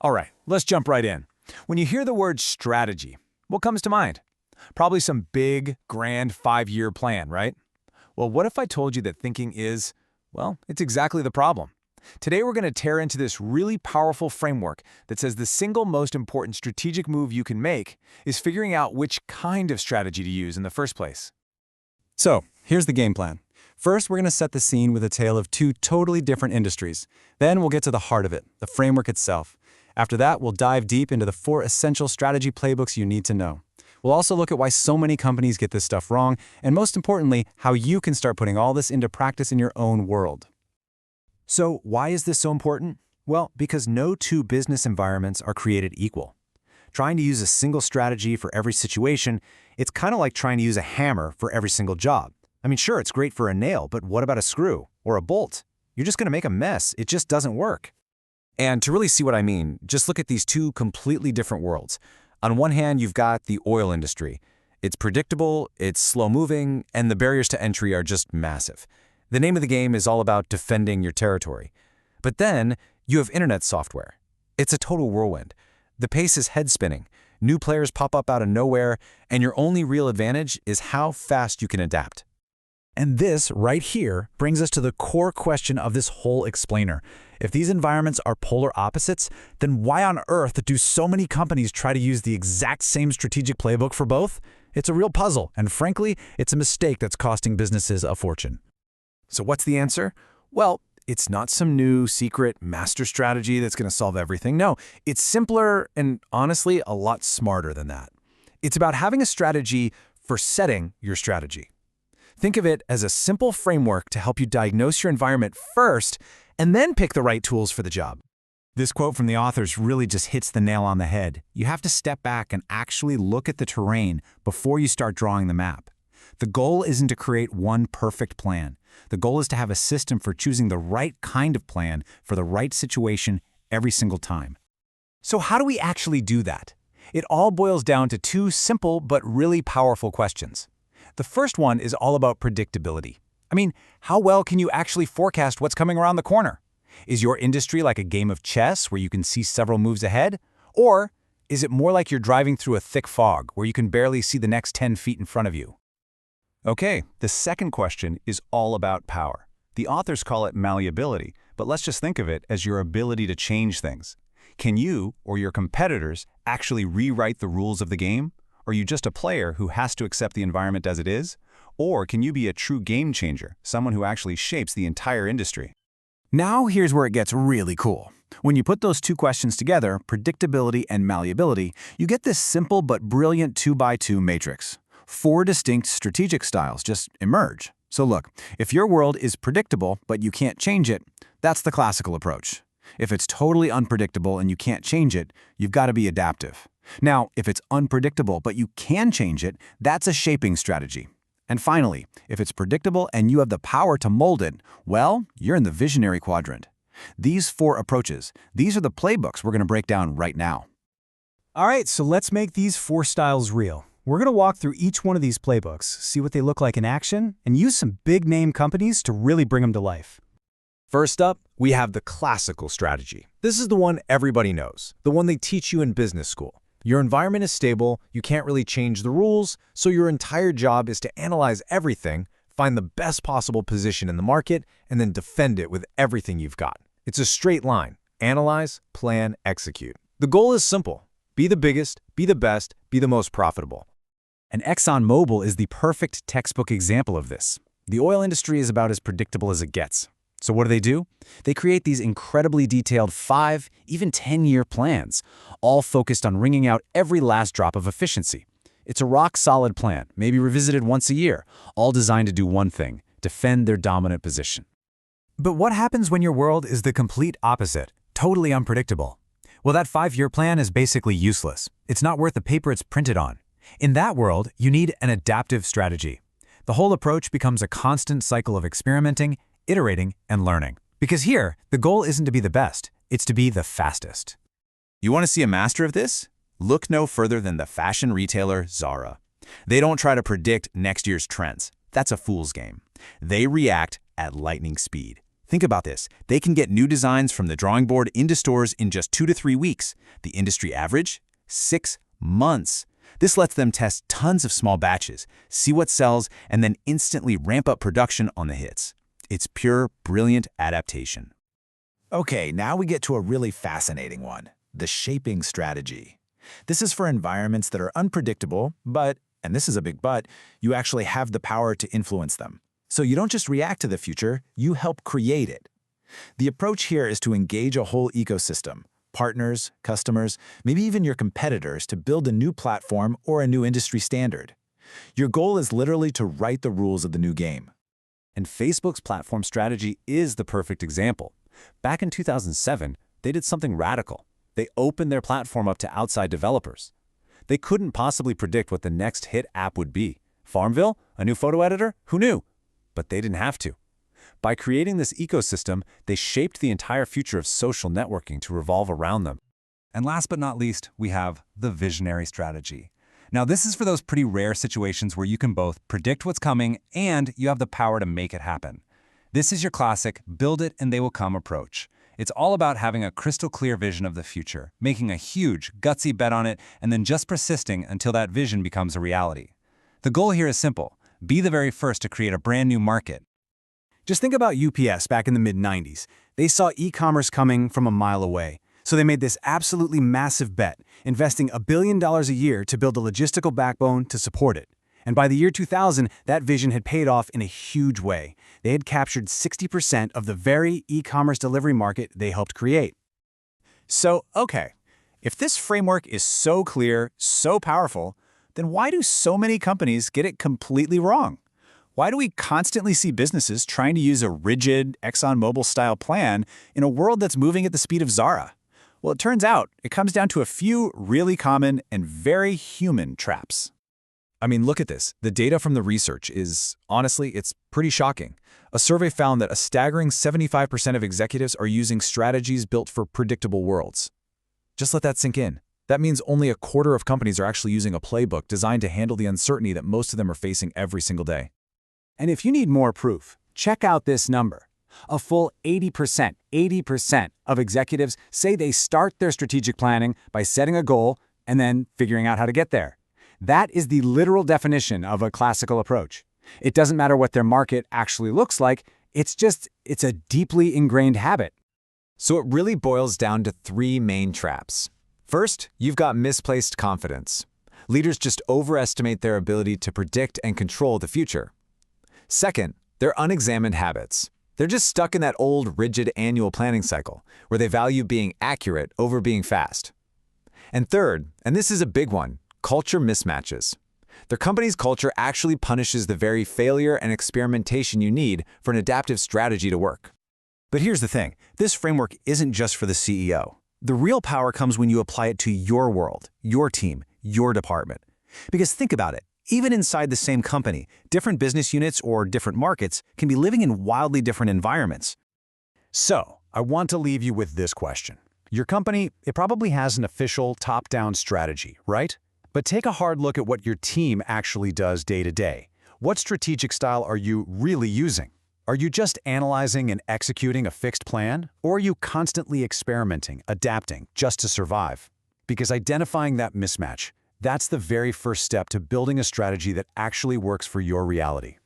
All right, let's jump right in. When you hear the word strategy, what comes to mind? Probably some big, grand 5-year plan, right? Well, what if I told you that thinking is, well, it's exactly the problem. Today, we're going to tear into this really powerful framework that says the single most important strategic move you can make is figuring out which kind of strategy to use in the first place. So, here's the game plan. First, we're going to set the scene with a tale of two totally different industries. Then we'll get to the heart of it, the framework itself. After that, we'll dive deep into the 4 essential strategy playbooks you need to know. We'll also look at why so many companies get this stuff wrong, and most importantly, how you can start putting all this into practice in your own world. So, why is this so important? Well, because no two business environments are created equal. Trying to use a single strategy for every situation, it's kind of like trying to use a hammer for every single job. I mean, sure, it's great for a nail, but what about a screw or a bolt? You're just going to make a mess. It just doesn't work. And to really see what I mean, just look at these two completely different worlds. On one hand, you've got the oil industry. It's predictable, it's slow-moving, and the barriers to entry are just massive. The name of the game is all about defending your territory. But then, you have internet software. It's a total whirlwind. The pace is head-spinning. New players pop up out of nowhere, and your only real advantage is how fast you can adapt. And this, right here, brings us to the core question of this whole explainer. If these environments are polar opposites, then why on earth do so many companies try to use the exact same strategic playbook for both? It's a real puzzle, and frankly, it's a mistake that's costing businesses a fortune. So what's the answer? Well, it's not some new, secret master strategy that's going to solve everything. No, it's simpler and honestly a lot smarter than that. It's about having a strategy for setting your strategy. Think of it as a simple framework to help you diagnose your environment first and then pick the right tools for the job. This quote from the authors really just hits the nail on the head. You have to step back and actually look at the terrain before you start drawing the map. The goal isn't to create one perfect plan. The goal is to have a system for choosing the right kind of plan for the right situation every single time. So how do we actually do that? It all boils down to 2 simple but really powerful questions. The first one is all about predictability. I mean, how well can you actually forecast what's coming around the corner? Is your industry like a game of chess where you can see several moves ahead? Or is it more like you're driving through a thick fog where you can barely see the next 10 feet in front of you? Okay, the second question is all about power. The authors call it malleability, but let's just think of it as your ability to change things. Can you or your competitors actually rewrite the rules of the game? Or are you just a player who has to accept the environment as it is? Or can you be a true game changer, someone who actually shapes the entire industry? Now here's where it gets really cool. When you put those 2 questions together, predictability and malleability, you get this simple but brilliant 2x2 matrix. 4 distinct strategic styles just emerge. So look, if your world is predictable but you can't change it, that's the classical approach. If it's totally unpredictable and you can't change it, you've got to be adaptive. Now, if it's unpredictable but you can change it, that's a shaping strategy. And finally, if it's predictable and you have the power to mold it, well, you're in the visionary quadrant. These 4 approaches, these are the playbooks we're going to break down right now. All right, so let's make these 4 styles real. We're going to walk through each one of these playbooks, see what they look like in action, and use some big-name companies to really bring them to life. First up, we have the classical strategy. This is the one everybody knows, the one they teach you in business school. Your environment is stable, you can't really change the rules, so your entire job is to analyze everything, find the best possible position in the market, and then defend it with everything you've got. It's a straight line. Analyze, plan, execute. The goal is simple. Be the biggest, be the best, be the most profitable. And ExxonMobil is the perfect textbook example of this. The oil industry is about as predictable as it gets. So what do? They create these incredibly detailed 5, even 10-year plans, all focused on wringing out every last drop of efficiency. It's a rock-solid plan, maybe revisited once a year, all designed to do one thing: defend their dominant position. But what happens when your world is the complete opposite, totally unpredictable? Well, that 5-year plan is basically useless. It's not worth the paper it's printed on. In that world, you need an adaptive strategy. The whole approach becomes a constant cycle of experimenting, iterating, and learning. Because here, the goal isn't to be the best, it's to be the fastest. You want to see a master of this? Look no further than the fashion retailer Zara. They don't try to predict next year's trends. That's a fool's game. They react at lightning speed. Think about this. They can get new designs from the drawing board into stores in just 2 to 3 weeks. The industry average? 6 months. This lets them test tons of small batches, see what sells, and then instantly ramp up production on the hits. It's pure, brilliant adaptation. Okay, now we get to a really fascinating one, the shaping strategy. This is for environments that are unpredictable, but, and this is a big but, you actually have the power to influence them. So you don't just react to the future, you help create it. The approach here is to engage a whole ecosystem, partners, customers, maybe even your competitors to build a new platform or a new industry standard. Your goal is literally to write the rules of the new game. And Facebook's platform strategy is the perfect example. Back in 2007, they did something radical. They opened their platform up to outside developers. They couldn't possibly predict what the next hit app would be. Farmville? A new photo editor? Who knew? But they didn't have to. By creating this ecosystem, they shaped the entire future of social networking to revolve around them. And last but not least, we have the visionary strategy. Now, this is for those pretty rare situations where you can both predict what's coming and you have the power to make it happen. This is your classic build it and they will come approach. It's all about having a crystal clear vision of the future, making a huge, gutsy bet on it, and then just persisting until that vision becomes a reality. The goal here is simple. Be the very first to create a brand new market. Just think about UPS back in the mid-90s. They saw e-commerce coming from a mile away. So they made this absolutely massive bet, investing $1 billion a year to build a logistical backbone to support it. And by the year 2000, that vision had paid off in a huge way. They had captured 60% of the very e-commerce delivery market they helped create. So, okay, if this framework is so clear, so powerful, then why do so many companies get it completely wrong? Why do we constantly see businesses trying to use a rigid ExxonMobil-style plan in a world that's moving at the speed of Zara? Well, it turns out it comes down to a few really common and very human traps. I mean, look at this. The data from the research is, honestly, it's pretty shocking. A survey found that a staggering 75% of executives are using strategies built for predictable worlds. Just let that sink in. That means only a quarter of companies are actually using a playbook designed to handle the uncertainty that most of them are facing every single day. And if you need more proof, check out this number. A full 80% of executives say they start their strategic planning by setting a goal and then figuring out how to get there. That is the literal definition of a classical approach. It doesn't matter what their market actually looks like, it's a deeply ingrained habit. So it really boils down to 3 main traps. First, you've got misplaced confidence. Leaders just overestimate their ability to predict and control the future. Second, they're unexamined habits. They're just stuck in that old, rigid annual planning cycle, where they value being accurate over being fast. And third, and this is a big one, culture mismatches. Their company's culture actually punishes the very failure and experimentation you need for an adaptive strategy to work. But here's the thing, this framework isn't just for the CEO. The real power comes when you apply it to your world, your team, your department. Because think about it. Even inside the same company, different business units or different markets can be living in wildly different environments. So, I want to leave you with this question. Your company, it probably has an official top-down strategy, right? But take a hard look at what your team actually does day to day. What strategic style are you really using? Are you just analyzing and executing a fixed plan? Or are you constantly experimenting, adapting, just to survive? Because identifying that mismatch, that's the very first step to building a strategy that actually works for your reality.